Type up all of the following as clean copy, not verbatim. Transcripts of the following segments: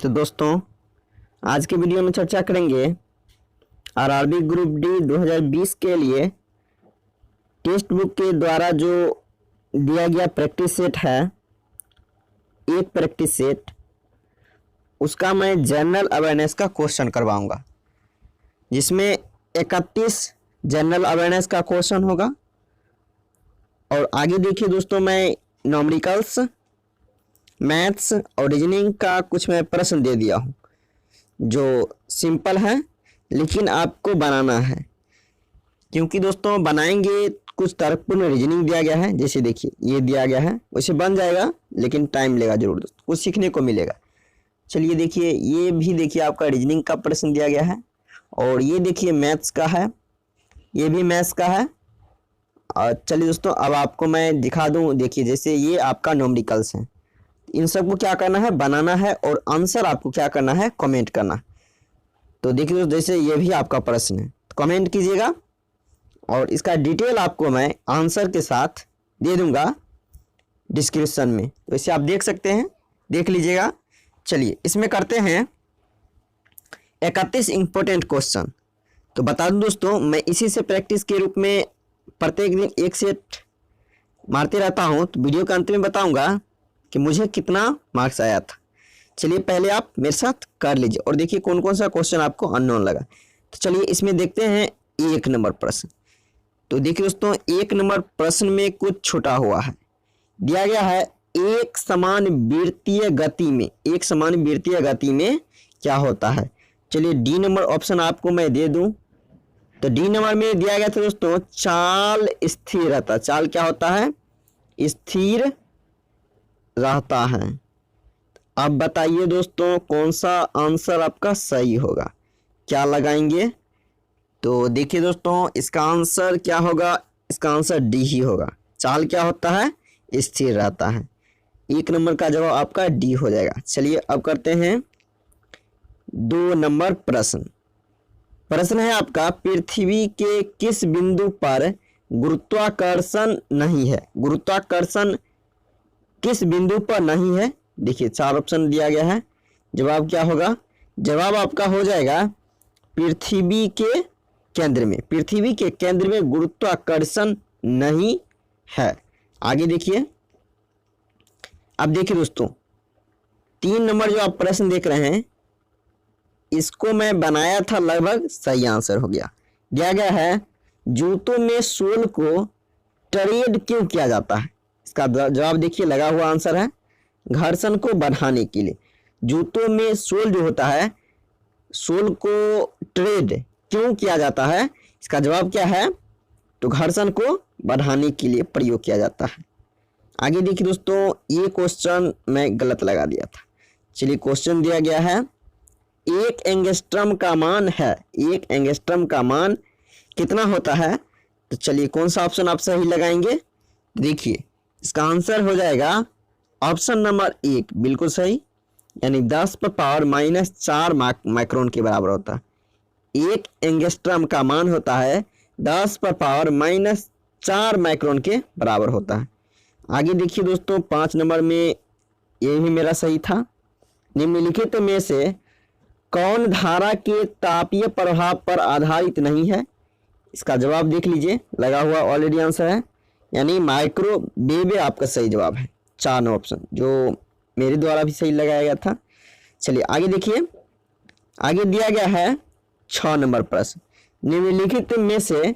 तो दोस्तों आज के वीडियो में चर्चा करेंगे आरआरबी ग्रुप डी 2020 के लिए टेक्स्ट बुक के द्वारा जो दिया गया प्रैक्टिस सेट है, एक प्रैक्टिस सेट, उसका मैं जनरल अवेयरनेस का क्वेश्चन करवाऊंगा, जिसमें 31 जनरल अवेयरनेस का क्वेश्चन होगा। और आगे देखिए दोस्तों, मैं न्यूमेरिकल्स, मैथ्स और रीजनिंग का कुछ मैं प्रश्न दे दिया हूँ जो सिंपल है, लेकिन आपको बनाना है, क्योंकि दोस्तों बनाएंगे कुछ तर्कपूर्ण रीजनिंग दिया गया है। जैसे देखिए ये दिया गया है, वैसे बन जाएगा लेकिन टाइम लेगा जरूर दोस्तों, कुछ सीखने को मिलेगा। चलिए देखिए, ये भी देखिए आपका रीजनिंग का प्रश्न दिया गया है, और ये देखिए मैथ्स का है, ये भी मैथ्स का है। और चलिए दोस्तों अब आपको मैं दिखा दूं, देखिए जैसे ये आपका न्यूमेरिकल्स है, इन सबको क्या करना है, बनाना है, और आंसर आपको क्या करना है, कमेंट करना। तो देखिए दोस्तों, जैसे ये भी आपका प्रश्न है, तो कमेंट कीजिएगा, और इसका डिटेल आपको मैं आंसर के साथ दे दूंगा डिस्क्रिप्शन में, तो इसे आप देख सकते हैं, देख लीजिएगा। चलिए इसमें करते हैं 31 इंपॉर्टेंट क्वेश्चन। तो बता दूं दोस्तों, मैं इसी से प्रैक्टिस के रूप में प्रत्येक दिन एक सेट मारते रहता हूं, तो वीडियो के अंत में बताऊंगा कि मुझे कितना मार्क्स आया था। चलिए पहले आप मेरे साथ कर लीजिए और देखिए कौन कौन सा क्वेश्चन आपको अननोन लगा। तो चलिए इसमें देखते हैं 1 नंबर प्रश्न। तो देखिए दोस्तों, 1 नंबर प्रश्न में कुछ छूटा हुआ है, दिया गया है एक समान वृत्तीय गति में, एक समान वृत्तीय गति में क्या होता है। चलिए डी नंबर ऑप्शन आपको मैं दे दूं, तो डी नंबर में दिया गया था दोस्तों चाल स्थिर रहता। चाल क्या होता है, स्थिर रहता है। अब बताइए दोस्तों कौन सा आंसर आपका सही होगा, क्या लगाएंगे। तो देखिए दोस्तों, इसका आंसर क्या होगा, इसका आंसर डी ही होगा। चाल क्या होता है, स्थिर रहता है। 1 नंबर का जवाब आपका डी हो जाएगा। चलिए अब करते हैं 2 नंबर प्रश्न। प्रश्न है आपका, पृथ्वी के किस बिंदु पर गुरुत्वाकर्षण नहीं है। गुरुत्वाकर्षण किस बिंदु पर नहीं है। देखिए 4 ऑप्शन दिया गया है, जवाब क्या होगा, जवाब आपका हो जाएगा पृथ्वी के केंद्र में। पृथ्वी के केंद्र में गुरुत्वाकर्षण नहीं है। आगे देखिए, अब देखिए दोस्तों 3 नंबर जो आप प्रश्न देख रहे हैं, इसको मैं बनाया था, लगभग सही आंसर हो गया। दिया गया है जूतों में सोल को ट्रेड क्यों किया जाता है। इसका जवाब देखिए लगा हुआ आंसर है घर्षण को बढ़ाने के लिए। जूतों में सोल जो होता है, सोल को ट्रेड क्यों किया जाता है, इसका जवाब क्या है, तो घर्षण को बढ़ाने के लिए प्रयोग किया जाता है। आगे देखिए दोस्तों, ये क्वेश्चन मैं गलत लगा दिया था। चलिए क्वेश्चन दिया गया है 1 एंगस्ट्रम का मान है, 1 एंगस्ट्रम का मान कितना होता है। तो चलिए कौन सा ऑप्शन आप सही लगाएंगे। देखिए इसका आंसर हो जाएगा ऑप्शन नंबर 1, बिल्कुल सही, यानी 10 पर पावर -4 माइक्रोन के बराबर होता है। 1 एंगस्ट्रम का मान होता है 10 पर पावर -4 माइक्रोन के बराबर होता है। आगे देखिए दोस्तों 5 नंबर में, ये भी मेरा सही था। निम्नलिखित में से कौन धारा के तापीय प्रभाव पर आधारित नहीं है। इसका जवाब देख लीजिए, लगा हुआ ऑलरेडी आंसर है, यानी माइक्रोवेव आपका सही जवाब है। 4 ऑप्शन जो मेरे द्वारा भी सही लगाया गया था। चलिए आगे देखिए, आगे दिया गया है 6 नंबर प्रश्न। निम्नलिखित में से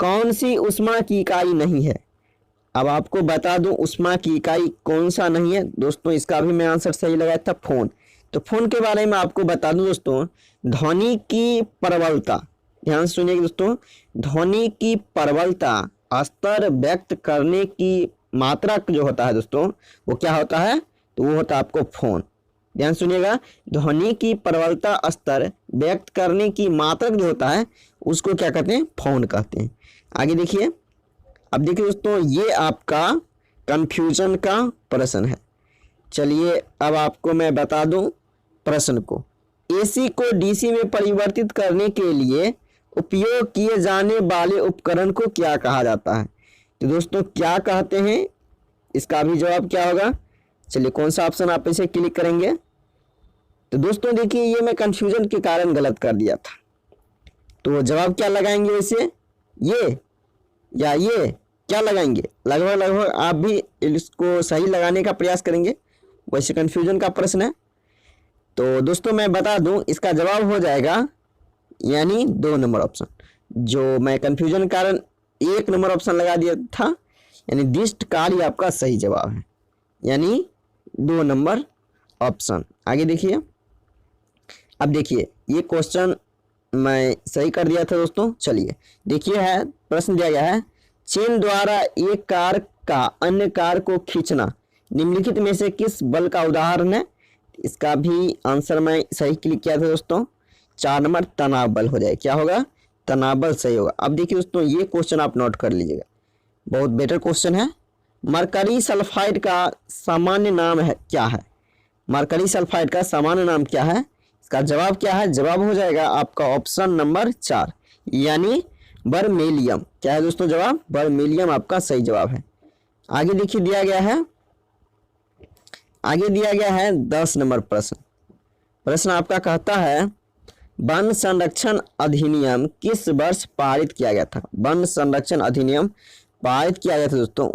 कौन सी ऊष्मा की इकाई नहीं है। अब आपको बता दूं ऊष्मा की इकाई कौन सा नहीं है दोस्तों, इसका भी मैं आंसर सही लगाया था, फोन। तो फोन के बारे में आपको बता दूं दोस्तों, ध्वनि की प्रबलता, ध्यान से सुनिए दोस्तों, ध्वनि की प्रबलता स्तर व्यक्त करने की मात्रक जो होता है दोस्तों, वो क्या होता है, तो वो होता है आपको फोन। ध्यान सुनिएगा, ध्वनि की प्रबलता स्तर व्यक्त करने की मात्रक जो होता है, उसको क्या कहते हैं, फोन कहते हैं। आगे देखिए, अब देखिए दोस्तों, ये आपका कंफ्यूजन का प्रश्न है। चलिए अब आपको मैं बता दूं प्रश्न को, एसी को डीसी में परिवर्तित करने के लिए उपयोग किए जाने वाले उपकरण को क्या कहा जाता है। तो दोस्तों क्या कहते हैं, इसका भी जवाब क्या होगा। चलिए कौन सा ऑप्शन आप इसे क्लिक करेंगे, तो दोस्तों देखिए, ये मैं कंफ्यूजन के कारण गलत कर दिया था। तो जवाब क्या लगाएंगे वैसे, ये या ये, क्या लगाएंगे? लगभग लगभग आप भी इसको सही लगाने का प्रयास करेंगे, वैसे कंफ्यूजन का प्रश्न है। तो दोस्तों मैं बता दूं, इसका जवाब हो जाएगा यानी 2 नंबर ऑप्शन। जो मैं कंफ्यूजन के कारण 1 नंबर ऑप्शन लगा दिया था, यानी दिष्ट कार्य आपका सही जवाब है, यानी 2 नंबर ऑप्शन। आगे देखिए, अब देखिए ये क्वेश्चन मैं सही कर दिया था दोस्तों। चलिए देखिए, है प्रश्न दिया गया है, चेन द्वारा एक कार का अन्य कार को खींचना निम्नलिखित में से किस बल का उदाहरण है? इसका भी आंसर मैं सही क्लिक किया था दोस्तों। 4 नंबर तनाव बल हो जाए, क्या होगा? तनाव बल सही होगा। अब देखिए दोस्तों, ये क्वेश्चन आप नोट कर लीजिएगा, बहुत बेटर क्वेश्चन है। मरकरी सल्फाइड का सामान्य नाम है क्या है? मरकरी सल्फाइड का सामान्य नाम क्या है? इसका जवाब क्या है? जवाब हो जाएगा आपका ऑप्शन नंबर 4, यानी बर्मेलियम। क्या है दोस्तों जवाब? बर्मेलियम आपका सही जवाब है। आगे देखिए दिया गया है, आगे दिया गया है 10 नंबर प्रश्न। प्रश्न आपका कहता है, वन संरक्षण अधिनियम किस वर्ष पारित किया गया था? वन संरक्षण अधिनियम पारित किया गया था दोस्तों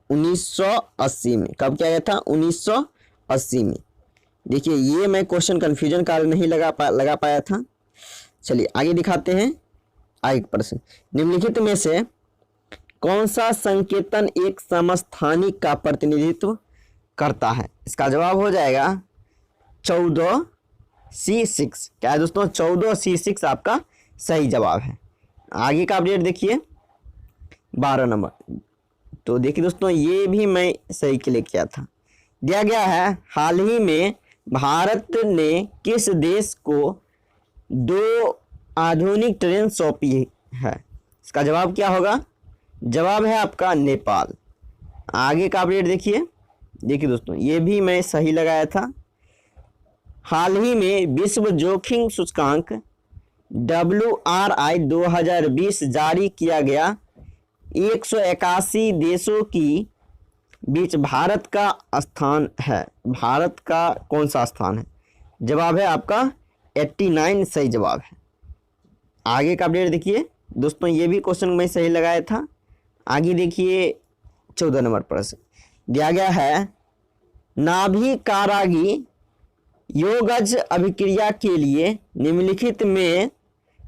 1980 में। कब किया गया था? 1980 में। देखिए ये मैं क्वेश्चन कंफ्यूजन कारण नहीं लगा पाया था। चलिए आगे दिखाते हैं। आगे प्रश्न, निम्नलिखित में से कौन सा संकेतन एक समस्थानिक का प्रतिनिधित्व करता है? इसका जवाब हो जाएगा 14C6। क्या है दोस्तों? 14C6 आपका सही जवाब है। आगे का अपडेट देखिए 12 नंबर। तो देखिए दोस्तों, ये भी मैं सही क्लिक किया था। दिया गया है, हाल ही में भारत ने किस देश को 2 आधुनिक ट्रेन सौंपी है? इसका जवाब क्या होगा? जवाब है आपका नेपाल। आगे का अपडेट देखिए, देखिए दोस्तों ये भी मैं सही लगाया था। हाल ही में विश्व जोखिम सूचकांक WRI 2020 जारी किया गया। 181 देशों की बीच भारत का स्थान है। भारत का कौन सा स्थान है? जवाब है आपका 89 सही जवाब है। आगे का अपडेट देखिए दोस्तों, ये भी क्वेश्चन मैं सही लगाया था। आगे देखिए 14 नंबर प्रश्न दिया गया है, नाभि कारागी योगज अभिक्रिया के लिए निम्नलिखित में,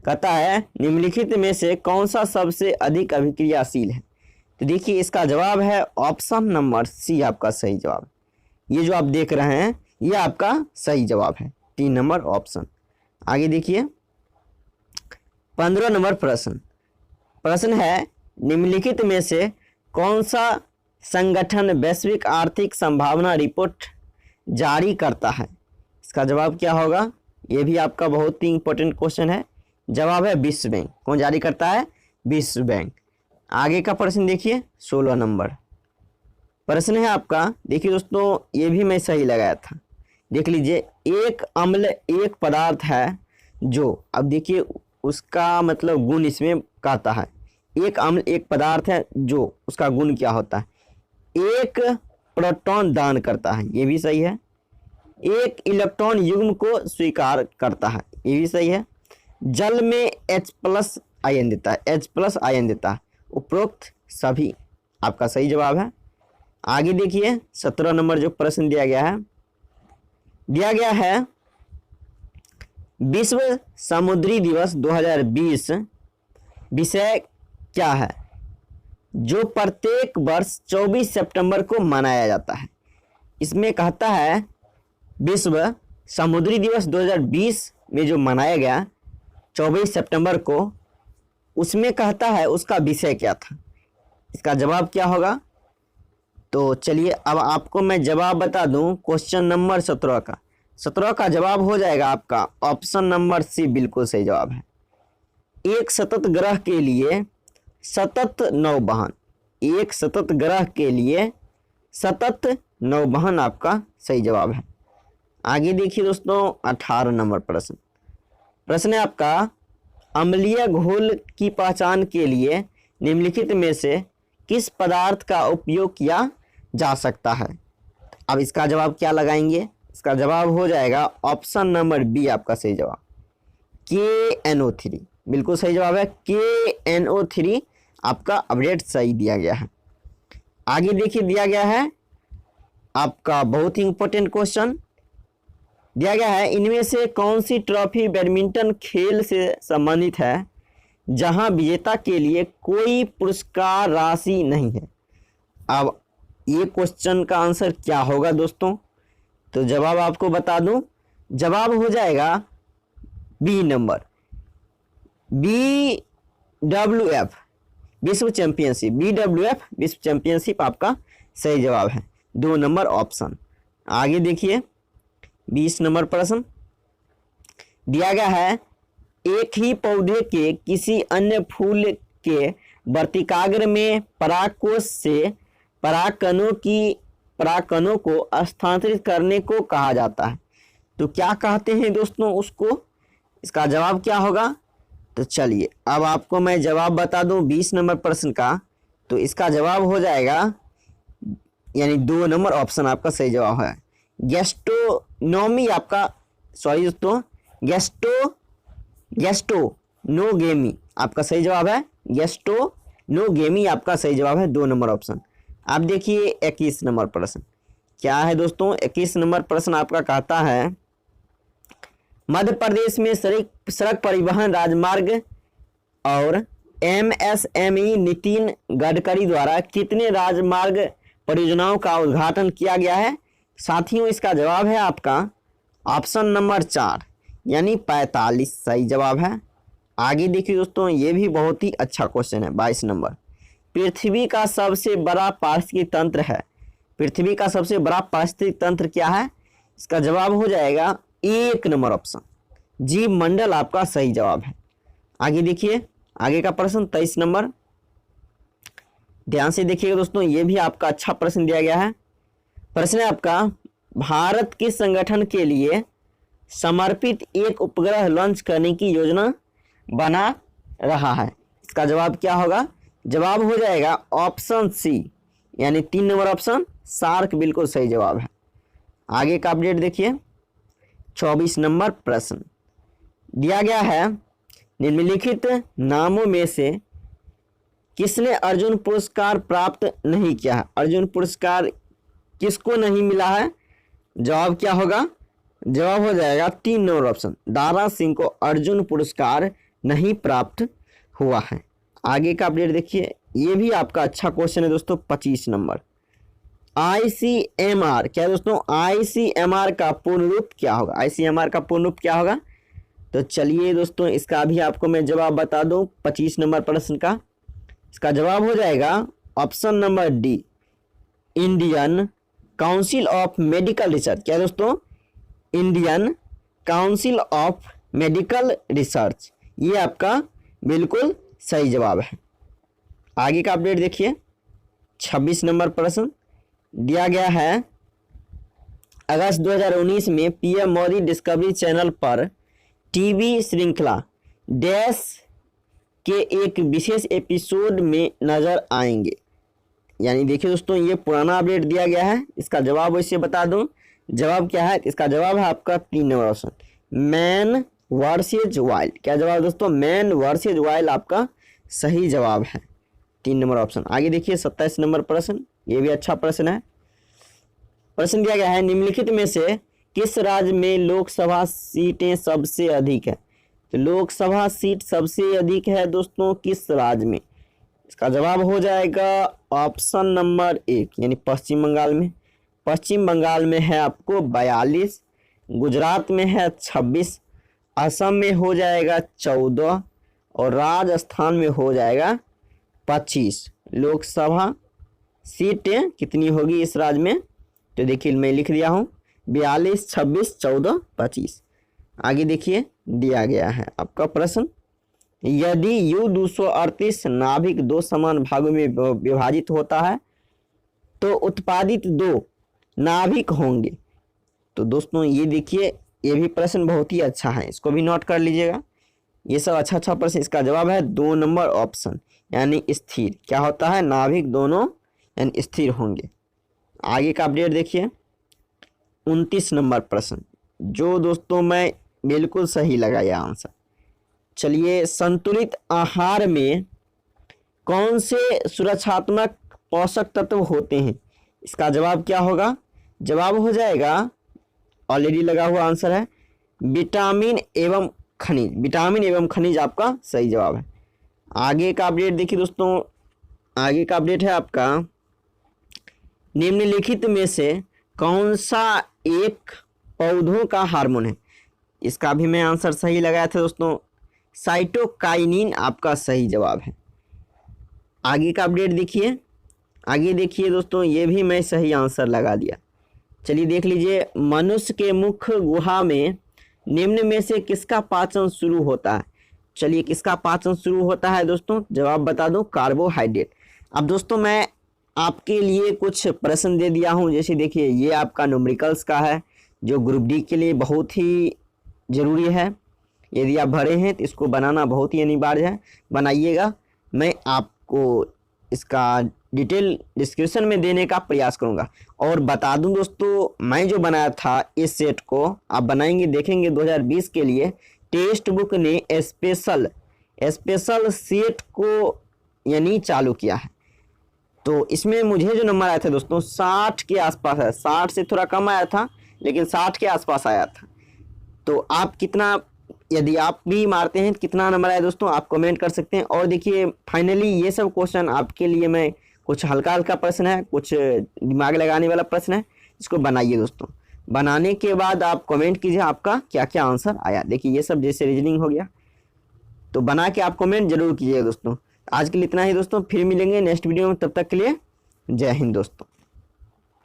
कहता है निम्नलिखित में से कौन सा सबसे अधिक अभिक्रियाशील है? तो देखिए इसका जवाब है ऑप्शन नंबर सी आपका सही जवाब। ये जो आप देख रहे हैं ये आपका सही जवाब है, 3 नंबर ऑप्शन। आगे देखिए 15 नंबर प्रश्न। प्रश्न है, निम्नलिखित में से कौन सा संगठन वैश्विक आर्थिक संभावना रिपोर्ट जारी करता है? इसका जवाब क्या होगा? ये भी आपका बहुत ही इंपॉर्टेंट क्वेश्चन है। जवाब है विश्व बैंक। कौन जारी करता है? विश्व बैंक। आगे का प्रश्न देखिए 16 नंबर प्रश्न है आपका। देखिए दोस्तों ये भी मैं सही लगाया था। देख लीजिए, एक अम्ल एक पदार्थ है जो, अब देखिए उसका मतलब गुण इसमें कहता है, एक अम्ल एक पदार्थ है जो, उसका गुण क्या होता है? एक प्रोटॉन दान करता है, ये भी सही है। एक इलेक्ट्रॉन युग्म को स्वीकार करता है, ये भी सही है। जल में H+ आयन देता है, H+ आयन देता है। उपरोक्त सभी आपका सही जवाब है। आगे देखिए 17 नंबर जो प्रश्न दिया गया है, विश्व समुद्री दिवस 2020 विषय क्या है जो प्रत्येक वर्ष 24 सितंबर को मनाया जाता है? इसमें कहता है विश्व समुद्री दिवस 2020 में जो मनाया गया 24 सितंबर को, उसमें कहता है उसका विषय क्या था? इसका जवाब क्या होगा? तो चलिए अब आपको मैं जवाब बता दूं क्वेश्चन नंबर 17 का। 17 का जवाब हो जाएगा आपका ऑप्शन नंबर सी, बिल्कुल सही जवाब है। एक सतत ग्रह के लिए सतत नौवहन, एक सतत ग्रह के लिए सतत नौवहन आपका सही जवाब है। आगे देखिए दोस्तों 18 नंबर प्रश्न। प्रश्न है आपका, अम्लीय घोल की पहचान के लिए निम्नलिखित में से किस पदार्थ का उपयोग किया जा सकता है? अब इसका जवाब क्या लगाएंगे? इसका जवाब हो जाएगा ऑप्शन नंबर बी आपका सही जवाब, KNO3 बिल्कुल सही जवाब है। KNO3 आपका अपडेट सही दिया गया है। आगे देखिए दिया गया है आपका बहुत ही इंपॉर्टेंट क्वेश्चन दिया गया है, इनमें से कौन सी ट्रॉफी बैडमिंटन खेल से संबंधित है जहां विजेता के लिए कोई पुरस्कार राशि नहीं है। अब ये क्वेश्चन का आंसर क्या होगा दोस्तों, तो जवाब आपको बता दूं, जवाब हो जाएगा बी नंबर, BWF विश्व चैंपियनशिप। BWF विश्व चैंपियनशिप आपका सही जवाब है, 2 नंबर ऑप्शन। आगे देखिए 20 नंबर प्रश्न दिया गया है, एक ही पौधे के किसी अन्य फूल के वर्तिकाग्र में परागकोश से परागकणों को स्थानांतरित करने को कहा जाता है, तो क्या कहते हैं दोस्तों उसको, इसका जवाब क्या होगा। तो चलिए अब आपको मैं जवाब बता दूं 20 नंबर प्रश्न का, तो इसका जवाब हो जाएगा यानी 2 नंबर ऑप्शन आपका सही जवाब है, गैस्ट्रोनोमी आपका, सॉरी दोस्तों, गैस्ट्रोनोगेमी आपका सही जवाब है, गैस्ट्रोनोगेमी आपका सही जवाब है, 2 नंबर ऑप्शन। आप देखिए 21 नंबर प्रश्न क्या है दोस्तों। 21 नंबर प्रश्न आपका कहता है, मध्य प्रदेश में सड़क परिवहन राजमार्ग और MSME नितिन गडकरी द्वारा कितने राजमार्ग परियोजनाओं का उद्घाटन किया गया है। साथियों इसका जवाब है आपका ऑप्शन नंबर 4 यानी 45 सही जवाब है। आगे देखिए दोस्तों, ये भी बहुत ही अच्छा क्वेश्चन है। 22 नंबर, पृथ्वी का सबसे बड़ा पारिस्थितिक तंत्र है, पृथ्वी का सबसे बड़ा पारिस्थितिक तंत्र क्या है। इसका जवाब हो जाएगा 1 नंबर ऑप्शन, जीव मंडल आपका सही जवाब है। आगे देखिए आगे का प्रश्न 23 नंबर, ध्यान से देखिएगा दोस्तों, ये भी आपका अच्छा प्रश्न दिया गया है। प्रश्न है आपका, भारत किस संगठन के लिए समर्पित एक उपग्रह लॉन्च करने की योजना बना रहा है। इसका जवाब क्या होगा, जवाब हो जाएगा ऑप्शन सी यानी 3 नंबर ऑप्शन, सार्क बिल्कुल सही जवाब है। आगे का अपडेट देखिए 24 नंबर प्रश्न दिया गया है, निम्नलिखित नामों में से किसने अर्जुन पुरस्कार प्राप्त नहीं किया है। अर्जुन पुरस्कार किसको नहीं मिला है, जवाब क्या होगा, जवाब हो जाएगा 3 नंबर ऑप्शन, दारा सिंह को अर्जुन पुरस्कार नहीं प्राप्त हुआ है। आगे का अपडेट देखिए, ये भी आपका अच्छा क्वेश्चन है दोस्तों। 25 नंबर, ICMR क्या है दोस्तों, ICMR का पूर्ण रूप क्या होगा, ICMR का पूर्ण रूप क्या होगा। तो चलिए दोस्तों इसका भी आपको मैं जवाब बता दूं 25 नंबर प्रश्न का। इसका जवाब हो जाएगा option number D, Indian council of medical research. क्या दोस्तों, Indian council of medical research, ये आपका बिल्कुल सही जवाब है। आगे का अपडेट देखिए 26 नंबर प्रश्न दिया गया है, अगस्त 2019 में PM मोदी डिस्कवरी चैनल पर टीवी श्रृंखला डैश के एक विशेष एपिसोड में नजर आएंगे। यानी देखिए दोस्तों, ये पुराना अपडेट दिया गया है। इसका जवाब वैसे बता दूं, जवाब क्या है, इसका जवाब है आपका 3 number option, man versus wild. क्या जवाब दोस्तों, मैन वर्सेज वाइल्ड आपका सही जवाब है, 3 नंबर ऑप्शन। आगे देखिए 27 नंबर प्रश्न, ये भी अच्छा प्रश्न है। प्रश्न दिया गया है, निम्नलिखित में से किस राज्य में लोकसभा सीटें सबसे अधिक है। तो लोकसभा सीट सबसे अधिक है दोस्तों किस राज्य में। इसका जवाब हो जाएगा ऑप्शन नंबर 1 यानी पश्चिम बंगाल में। पश्चिम बंगाल में है आपको 42, गुजरात में है 26, असम में हो जाएगा 14 और राजस्थान में हो जाएगा 25। लोकसभा सीटें कितनी होगी इस राज्य में, तो देखिए मैं लिख दिया हूँ 42, 26, 14, 25। आगे देखिए दिया गया है आपका प्रश्न, यदि U-238 नाभिक 2 समान भागों में विभाजित होता है तो उत्पादित 2 नाभिक होंगे। तो दोस्तों ये देखिए, ये भी प्रश्न बहुत ही अच्छा है, इसको भी नोट कर लीजिएगा। ये सब अच्छा प्रश्न। इसका जवाब है 2 नंबर ऑप्शन यानी स्थिर। क्या होता है, नाभिक दोनों यानी स्थिर होंगे। आगे का अपडेट देखिए 29 नंबर प्रश्न, जो दोस्तों मैं बिल्कुल सही लगाया आंसर। चलिए, संतुलित आहार में कौन से सुरक्षात्मक पोषक तत्व होते हैं? इसका जवाब क्या होगा? जवाब हो जाएगा, ऑलरेडी लगा हुआ आंसर है, विटामिन एवं खनिज। विटामिन एवं खनिज आपका सही जवाब है। आगे का अपडेट देखिए दोस्तों, आगे का अपडेट है आपका, निम्नलिखित में से कौन सा एक पौधों का हार्मोन है? इसका भी मैं आंसर सही लगाया था दोस्तों, साइटोकाइनिन आपका सही जवाब है। आगे का अपडेट देखिए, आगे देखिए दोस्तों, ये भी मैं सही आंसर लगा दिया। चलिए देख लीजिए, मनुष्य के मुख गुहा में निम्न में से किसका पाचन शुरू होता है? चलिए, किसका पाचन शुरू होता है दोस्तों? जवाब बता दूं, कार्बोहाइड्रेट। अब दोस्तों मैं आपके लिए कुछ प्रश्न दे दिया हूं, जैसे देखिए ये आपका न्यूमेरिकल्स का है, जो ग्रुप डी के लिए बहुत ही ज़रूरी है। यदि आप भरे हैं तो इसको बनाना बहुत ही अनिवार्य है, बनाइएगा। मैं आपको इसका डिटेल डिस्क्रिप्शन में देने का प्रयास करूंगा। और बता दूं दोस्तों, मैं जो बनाया था इस सेट को आप बनाएंगे, देखेंगे 2020 के लिए टेक्स्ट बुक ने स्पेशल सेट को यानी चालू किया है। तो इसमें मुझे जो नंबर आया था दोस्तों 60 के आसपास है, 60 से थोड़ा कम आया था लेकिन 60 के आसपास आया था। तो आप कितना, यदि आप भी मारते हैं कितना नंबर आया दोस्तों, आप कमेंट कर सकते हैं। और देखिए फाइनली ये सब क्वेश्चन आपके लिए मैं, कुछ हल्का हल्का प्रश्न है, कुछ दिमाग लगाने वाला प्रश्न है, इसको बनाइए दोस्तों। बनाने के बाद आप कमेंट कीजिए आपका क्या क्या आंसर आया। देखिए ये सब जैसे रीजनिंग हो गया, तो बना के आप कमेंट जरूर कीजिएगा दोस्तों। आज के लिए इतना ही दोस्तों, फिर मिलेंगे नेक्स्ट वीडियो में, तब तक के लिए जय हिंद दोस्तों।